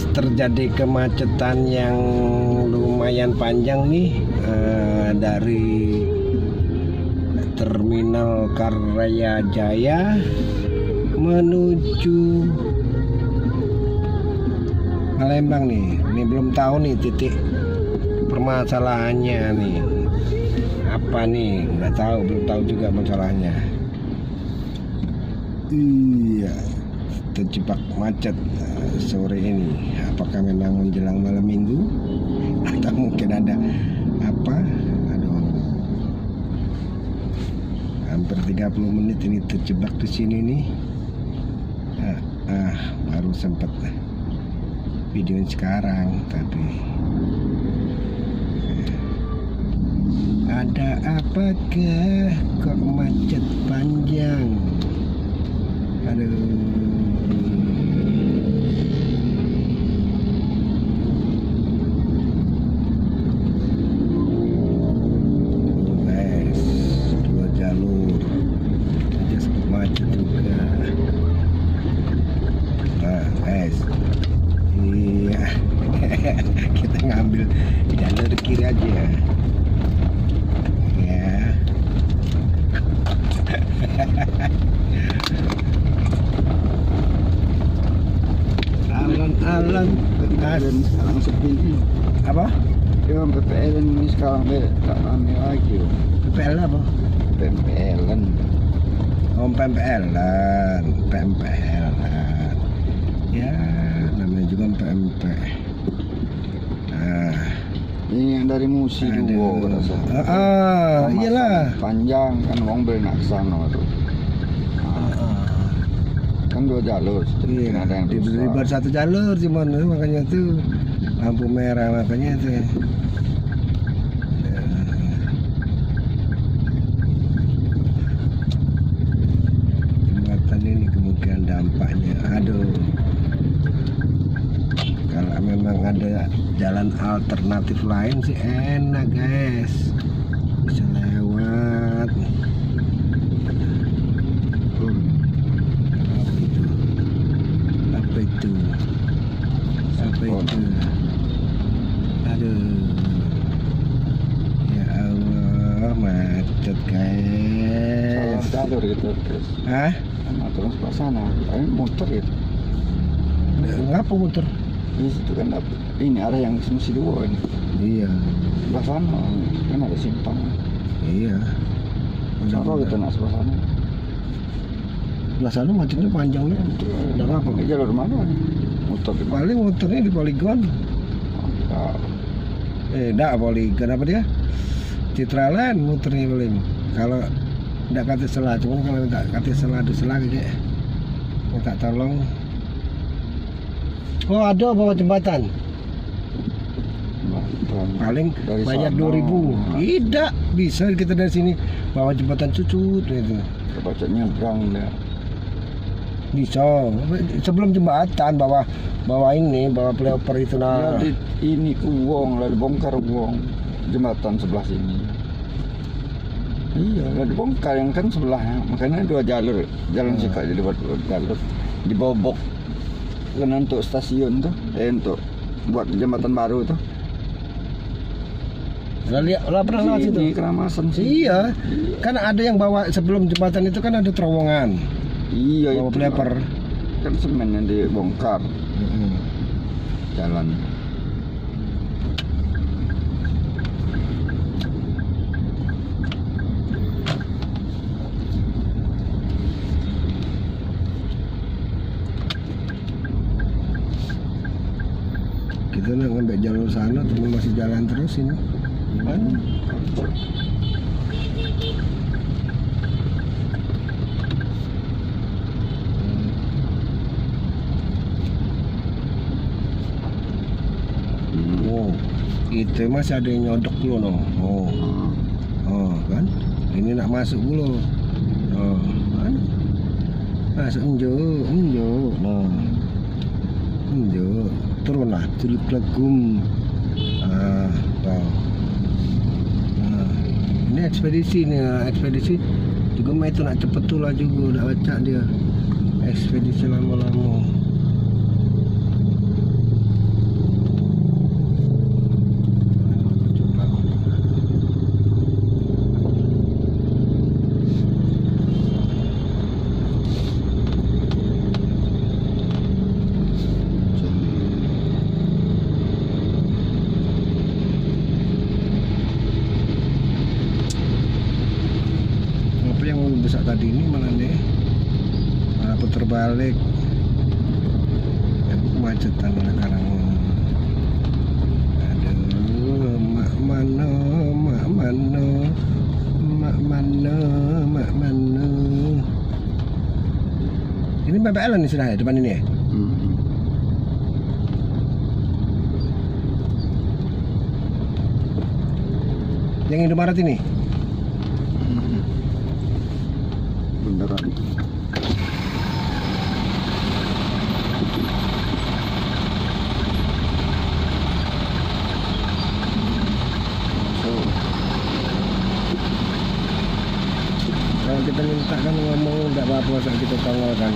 guys, terjadi kemacetan yang lumayan panjang nih dari Terminal Karya Jaya menuju Palembang nih. Ini belum tahu nih titik permasalahannya nih. Apa nih? Nggak tahu, belum tahu juga masalahnya. Iya, terjebak macet sore ini. Apakah memang menjelang malam minggu atau mungkin ada apa? Aduh, hampir 30 menit ini terjebak di sini nih. Baru sempat videoin sekarang tadi. Ada apakah kok macet panjang? Aduh. Dua jalur aja sempat macet juga. Iya. Kita ngambil jalur kiri aja ya. Alon-alon sekarang sepi ini. apa? Ya PPL ini sekarang tak rame lagi. PPL apa? PPL. PMPL. Ya, namanya juga PMP. Nah, Ini yang dari Musi juga iyalah. Panjang kan wong beli nak sana tuh. Kan dua jalur. Iya, Ada yang diberi rusak. satu jalur cuman makanya tuh lampu merah makanya tuh. Jembatan ini kemungkinan dampaknya, aduh, kalau memang ada jalan alternatif lain sih enak guys, bisa lewat. Apa itu? Aduh, ya Allah, macet guys. Salah jalur gitu terus. Hah? Sama terus ke sana. Tapi motor gitu. Ngapa muter? Di situ kan ini ada yang Musi dua ini. Iya, Sebelah sana kan ada simpang. iya. Siapa gitu nak sebelah sana? Belah sana macetnya panjang nih. Udah ngapa? Ini jalur mana nih? Motor di mana? Paling muternya di poligon. Ah, Enggak poligon apa dia? Citraland muternya paling. Kalau enggak kata selah, cuma kalau enggak kata selah kayak minta tolong. Oh, ada bawah jembatan. Paling dari bayar sana. 2.000. Tidak bisa kita dari sini bawa jembatan cucut itu. Kebaca nyebrang deh. Bisa sebelum jembatan bawa flyover itu nah. Ya, ini ke Wong, lalu bongkar Wong jembatan sebelah sini. Iya, lalu bongkar yang kan sebelahnya. Makanya dua jalur, jalan Sikak jadi buat dua jalur. Dibobok kan untuk stasiun tuh, untuk buat jembatan baru tuh. Lah pernah lewat situ? Ini Keramasan sih. Iya, kan ada yang bawa sebelum jembatan itu kan ada terowongan. Iya, Bawa itu flyover. kan semen yang dibongkar jalan. Kita nak ngambil jalur sana, cuma masih jalan terus ini. Gimana? Oh, itu masih ada yang nyodok dulu no. Oh, kan? Ini nak masuk dulu. Oh, kan? Masuk enjo. Nah, enjo. Turunlah, Tuluk Legum. Tuh. Nah, ini ekspedisi nih, ekspedisi juga mah itu nak cepet tuh lah juga, udah baca dia. Ekspedisi lama-lama. balik. Kemacetan sekarang. Aduh, mak mano, mak mano, mak mano, mak mano. Ini PPL nih sudah ya depan ini ya? Yang Indomaret ini? Beneran. Kalau kita minta kan ngomong nggak apa-apa saat kita tanggalkan.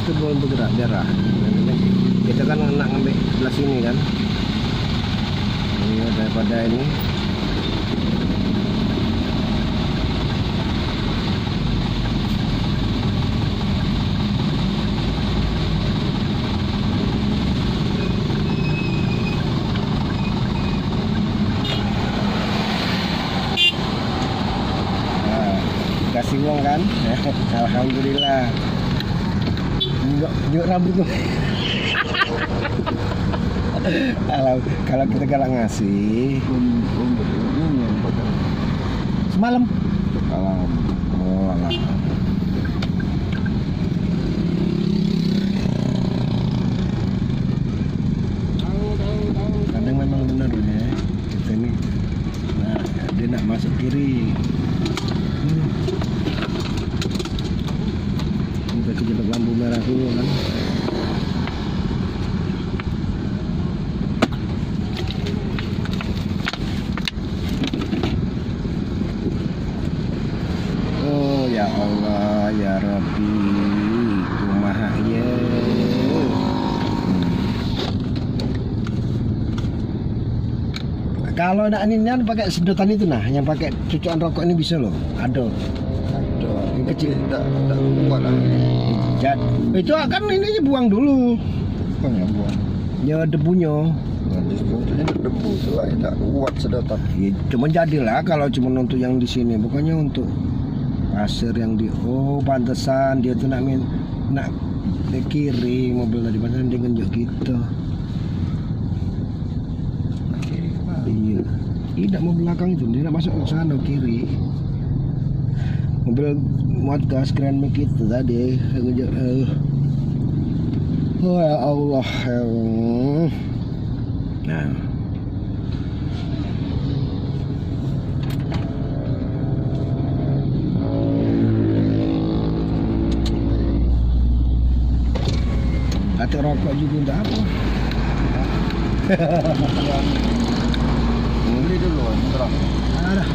Itu belum bergerak darah. Kita kan nak ngambil sebelah sini kan. Ini daripada ini. Nah, kasih uang kan? Alhamdulillah. Juga rambut tuh. Kalau kita galak ngasih semalam. Oh, alah. Kadang memang benar ya kita ini. Nah, dia nak masuk kiri. Kita kejebak lampu merah dulu kan. Oh ya Allah ya Rabbi, kumaha ya. Kalau nak ini pakai sedotan itu nah, yang pakai cucuan rokok ini bisa loh. Ada. Yang kecil Tak kuat lah. itu kan ini buang dulu. Bukan ya buang. Ya debunya. Habis itu debu tu lah, tak kuat sedotan. Ya, cuma jadilah kalau cuma untuk yang di sini, bukannya untuk pasir yang di. Oh, pantesan dia tuh nak ke kiri mobil tadi pantesan dia ngenjuk gitu. Iya. Tidak mau belakang itu, dia nak masuk ke sana kiri. Mobil muat gas Grand Max itu tadi ngenjuk. Oh ya Allah. Nah. Kata rokok juga untuk apa? Beli dulu terang. Ada.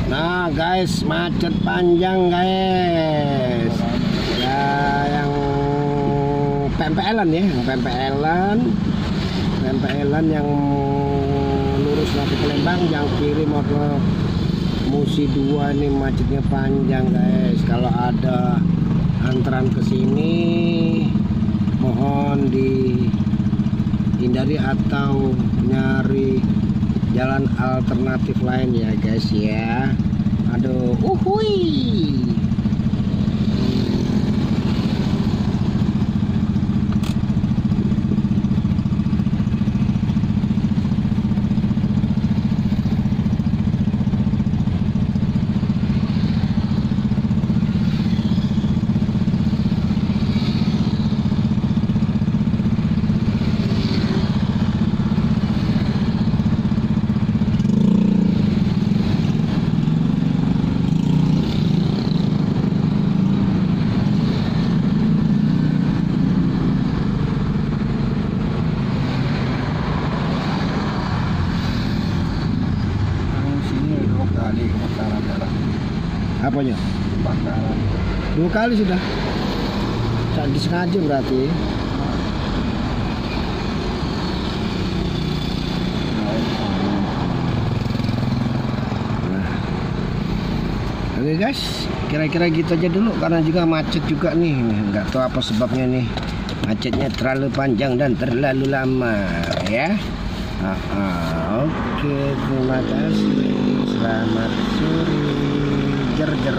Nah guys, macet panjang guys. Ya yang PMPL-an ya, yang PMPL-an yang lurus mau ke Palembang, yang kiri mau ke Musi 2 ini macetnya panjang guys. Kalau ada antrean ke sini mohon dihindari atau nyari jalan alternatif lain ya guys ya. Aduh, uhui. Apanya? Bakaran. 2 kali sudah. Disengaja berarti. Nah. Oke guys, kira-kira gitu aja dulu karena juga macet juga nih. Nggak tahu apa sebabnya nih. Macetnya terlalu panjang dan terlalu lama ya. Oke, terima kasih. Selamat sore. Jer jer.